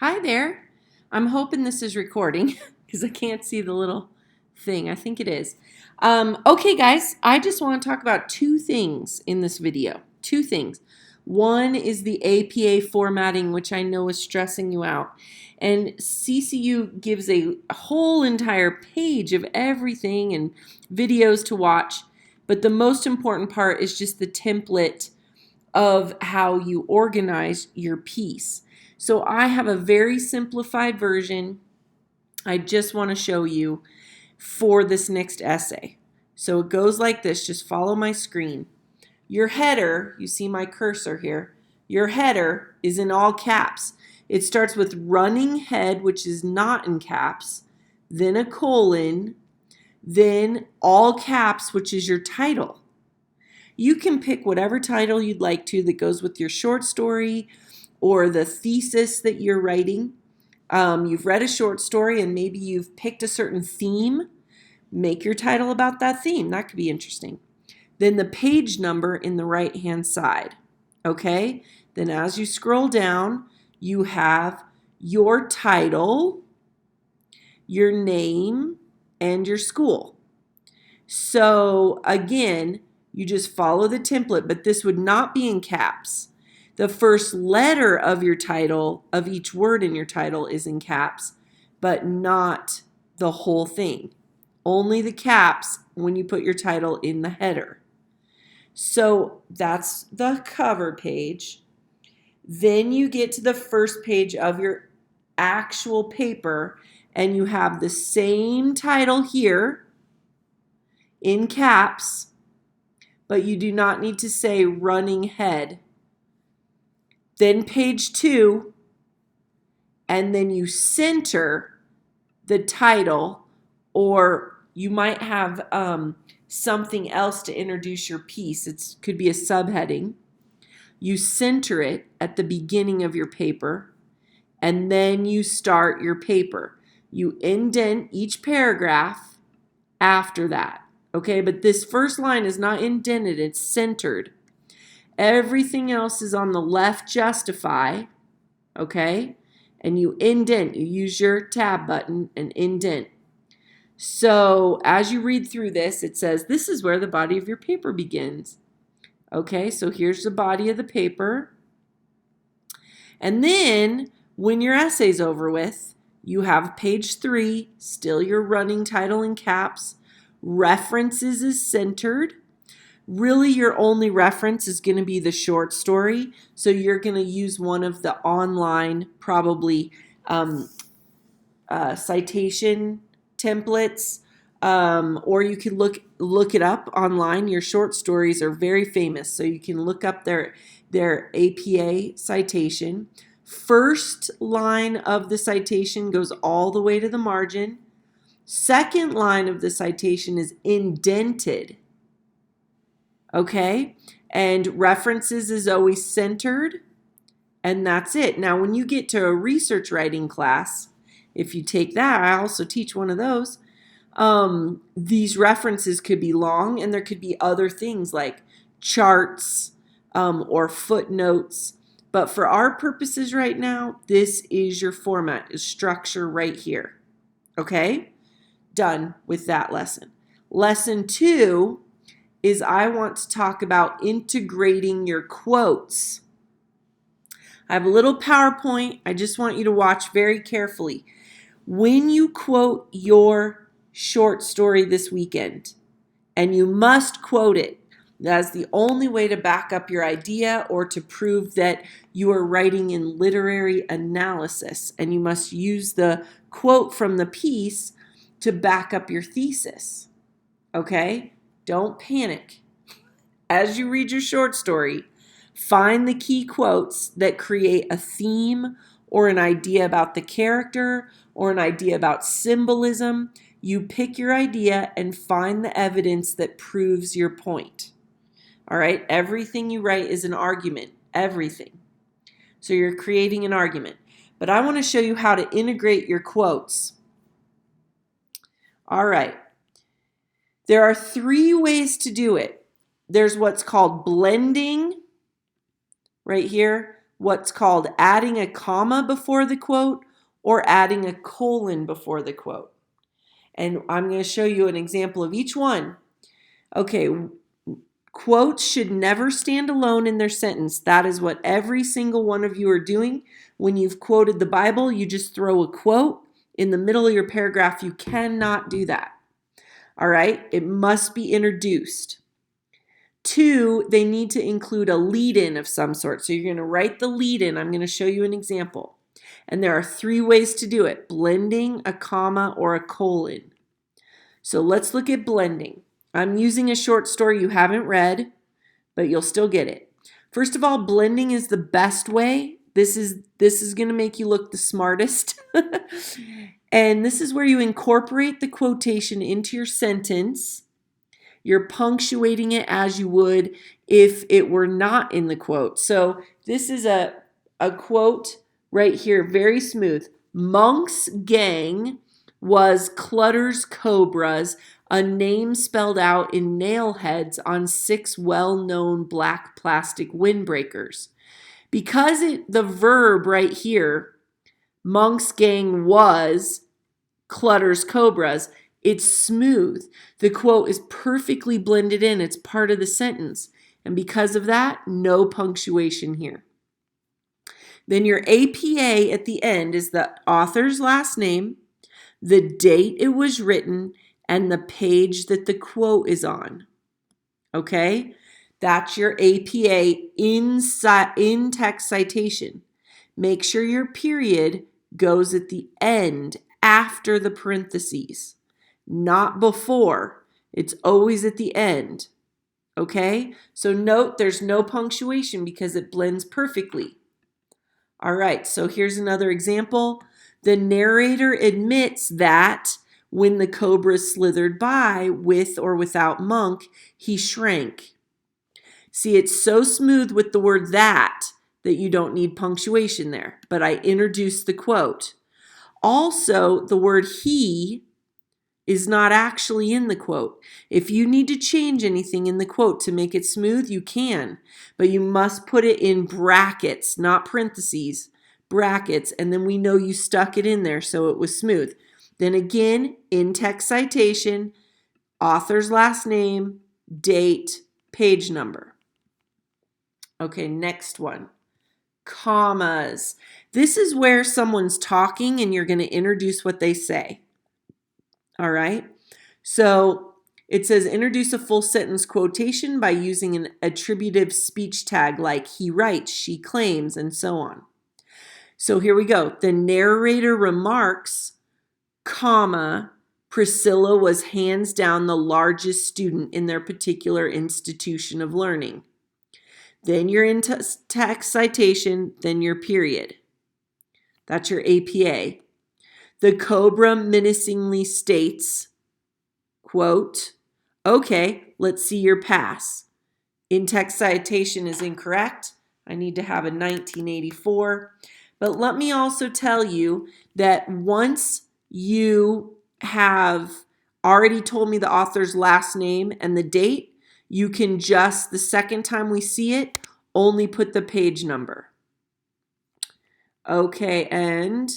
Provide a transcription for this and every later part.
Hi there. I'm hoping this is recording because I can't see the little thing. I think it is. Okay, guys, I just want to talk about two things in this video. Two things. One is the APA formatting, which I know is stressing you out. And CCU gives a whole entire page of everything and videos to watch. But the most important part is just the template of how you organize your piece. So I have a very simplified version I just want to show you for this next essay. So it goes like this, just follow my screen. Your header, you see my cursor here, your header is in all caps. It starts with running head, which is not in caps, then a colon, then all caps, which is your title. You can pick whatever title you'd like to that goes with your short story or the thesis that you're writing. You've read a short story and maybe you've picked a certain theme. Make your title about that theme. That could be interesting. Then the page number in the right-hand side. Okay? Then as you scroll down, you have your title, your name, and your school. So again, you just follow the template, but this would not be in caps. The first letter of your title, of each word in your title, is in caps, but not the whole thing. Only the caps when you put your title in the header. So that's the cover page. Then you get to the first page of your actual paper, and you have the same title here in caps, but you do not need to say running head. Then page 2, and then you center the title, or you might have something else to introduce your piece. It could be a subheading. You center it at the beginning of your paper, and then you start your paper. You indent each paragraph after that. Okay, but this first line is not indented, it's centered. Everything else is on the left, justify, okay? And you indent, you use your tab button and indent. So as you read through this, it says this is where the body of your paper begins. Okay, so here's the body of the paper. And then when your essay's over with, you have page 3, still your running title in caps. References is centered. Really, your only reference is going to be the short story. So you're going to use one of the online, probably citation templates, or you can look it up online. Your short stories are very famous, so you can look up their APA citation. First line of the citation goes all the way to the margin. Second line of the citation is indented, okay? And references is always centered, and that's it. Now, when you get to a research writing class, if you take that, I also teach one of those, these references could be long, and there could be other things like charts or footnotes. But for our purposes right now, this is your format, is structure right here, okay? Done with that lesson. Lesson 2 is I want to talk about integrating your quotes. I have a little PowerPoint. I just want you to watch very carefully. When you quote your short story this weekend, and you must quote it, that's the only way to back up your idea or to prove that you are writing in literary analysis, and you must use the quote from the piece to back up your thesis, okay? Don't panic. As you read your short story, find the key quotes that create a theme or an idea about the character or an idea about symbolism. You pick your idea and find the evidence that proves your point. All right? Everything you write is an argument. Everything. So you're creating an argument. But I want to show you how to integrate your quotes. All right. There are 3 ways to do it. There's what's called blending right here, what's called adding a comma before the quote or adding a colon before the quote. And I'm going to show you an example of each one. Okay, quotes should never stand alone in their sentence. That is what every single one of you are doing. When you've quoted the Bible, you just throw a quote in the middle of your paragraph. You cannot do that. All right, it must be introduced. 2, they need to include a lead-in of some sort. So you're going to write the lead-in. I'm going to show you an example. And there are 3 ways to do it: blending, a comma, or a colon. So let's look at blending. I'm using a short story you haven't read, but you'll still get it. First of all, blending is the best way. This is going to make you look the smartest. And this is where you incorporate the quotation into your sentence. You're punctuating it as you would if it were not in the quote. So this is a quote right here, very smooth. Monk's gang was Clutter's Cobras, a name spelled out in nail heads on 6 well-known black plastic windbreakers. Because the verb right here, Monk's gang was Clutter's Cobras, it's smooth. The quote is perfectly blended in. It's part of the sentence. And because of that, no punctuation here. Then your APA at the end is the author's last name, the date it was written, and the page that the quote is on. Okay? That's your APA in text citation. Make sure your period goes at the end after the parentheses, not before. It's always at the end. Okay? So note there's no punctuation because it blends perfectly. All right, so here's another example. The narrator admits that when the cobra slithered by, with or without Monk, he shrank. See, it's so smooth with the word that you don't need punctuation there, but I introduced the quote. Also, the word he is not actually in the quote. If you need to change anything in the quote to make it smooth, you can, but you must put it in brackets, not parentheses, brackets, and then we know you stuck it in there so it was smooth. Then again, in text citation, author's last name, date, page number. Okay, next one. Commas. This is where someone's talking and you're going to introduce what they say. All right. So it says introduce a full sentence quotation by using an attributive speech tag like he writes, she claims, and so on. So here we go. The narrator remarks, comma, Priscilla was hands down the largest student in their particular institution of learning. Then you're in text citation, then your period. That's your APA. The cobra menacingly states, quote, okay, let's see your pass. In text citation is incorrect. I need to have a 1984. But let me also tell you that once you have already told me the author's last name and the date, you can just, the second time we see it, only put the page number. Okay, and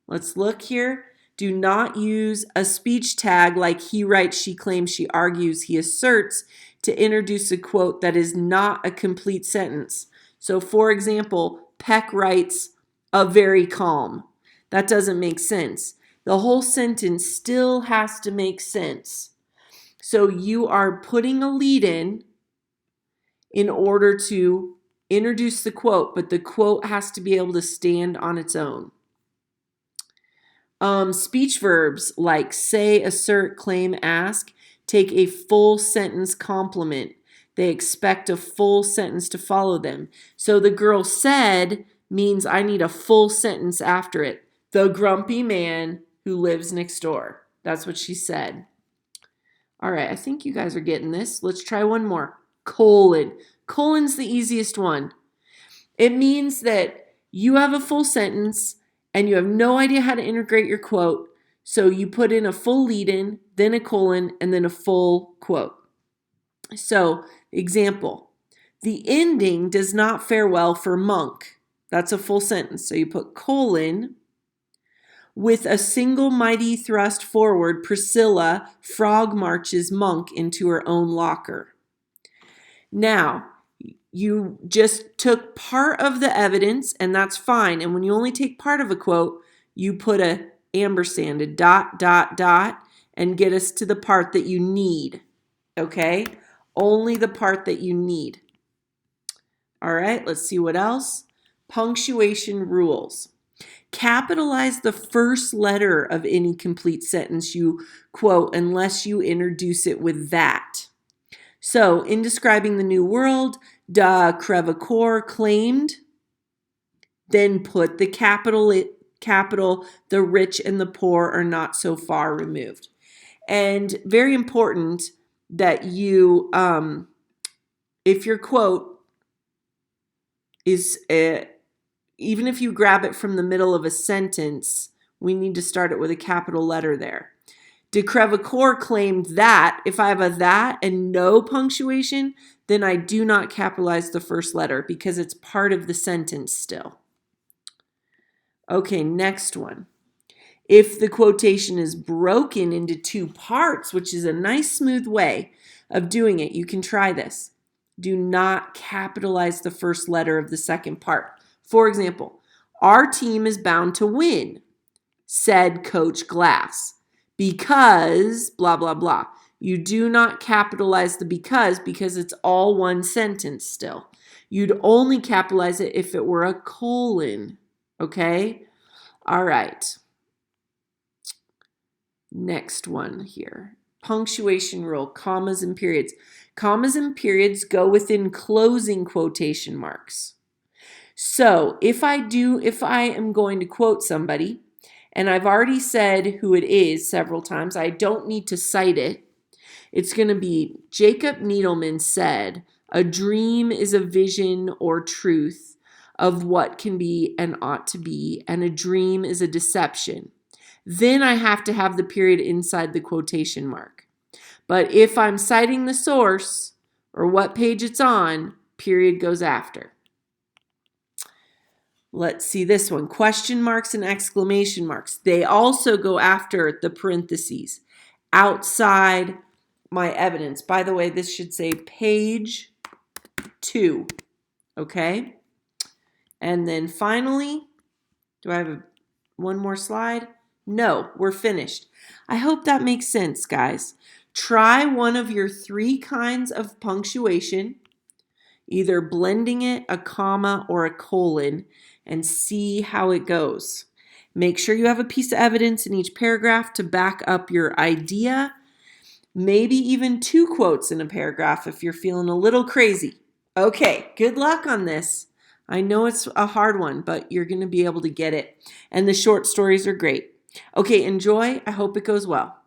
let's look here. Do not use a speech tag like he writes, she claims, she argues, he asserts to introduce a quote that is not a complete sentence. So for example, Peck writes, a very calm. That doesn't make sense. The whole sentence still has to make sense. So you are putting a lead in order to introduce the quote, but the quote has to be able to stand on its own. Speech verbs like say, assert, claim, ask take a full sentence complement. They expect a full sentence to follow them. So the girl said means I need a full sentence after it. The grumpy man who lives next door. That's what she said. All right, I think you guys are getting this. Let's try one more. Colon. Colon's the easiest one. It means that you have a full sentence and you have no idea how to integrate your quote, so you put in a full lead-in, then a colon, and then a full quote. So, example, the ending does not fare well for Monk. That's a full sentence. So you put colon, with a single mighty thrust forward, Priscilla frog marches Monk into her own locker. Now, you just took part of the evidence, and that's fine. And when you only take part of a quote, you put a ampersand, a dot, dot, dot, and get us to the part that you need. Okay? Only the part that you need. All right, let's see what else. Punctuation rules. Capitalize the first letter of any complete sentence you quote unless you introduce it with that. So, in describing the New World, de Crevecoeur claimed, then put the capital, the rich and the poor are not so far removed. And very important that you, if your quote is, even if you grab it from the middle of a sentence, we need to start it with a capital letter there. De Crevecoeur claimed that if I have a that and no punctuation, then I do not capitalize the first letter because it's part of the sentence still. Okay, next one. If the quotation is broken into two parts, which is a nice smooth way of doing it, you can try this. Do not capitalize the first letter of the second part. For example, our team is bound to win, said Coach Glass, because blah, blah, blah. You do not capitalize the because it's all one sentence still. You'd only capitalize it if it were a colon, okay? All right. Next one here. Punctuation rule, commas and periods. Commas and periods go within closing quotation marks. So if I am going to quote somebody, and I've already said who it is several times, I don't need to cite it. It's going to be Jacob Needleman said, a dream is a vision or truth of what can be and ought to be, and a dream is a deception. Then I have to have the period inside the quotation mark. But if I'm citing the source or what page it's on, period goes after. Let's see this one. Question marks and exclamation marks. They also go after the parentheses outside my evidence. By the way, this should say page 2. Okay? And then finally, do I have one more slide? No, we're finished. I hope that makes sense, guys. Try one of your 3 kinds of punctuation, either blending it, a comma, or a colon, and see how it goes. Make sure you have a piece of evidence in each paragraph to back up your idea. Maybe even 2 quotes in a paragraph if you're feeling a little crazy. Okay, good luck on this. I know it's a hard one, but you're going to be able to get it. And the short stories are great. Okay, enjoy. I hope it goes well.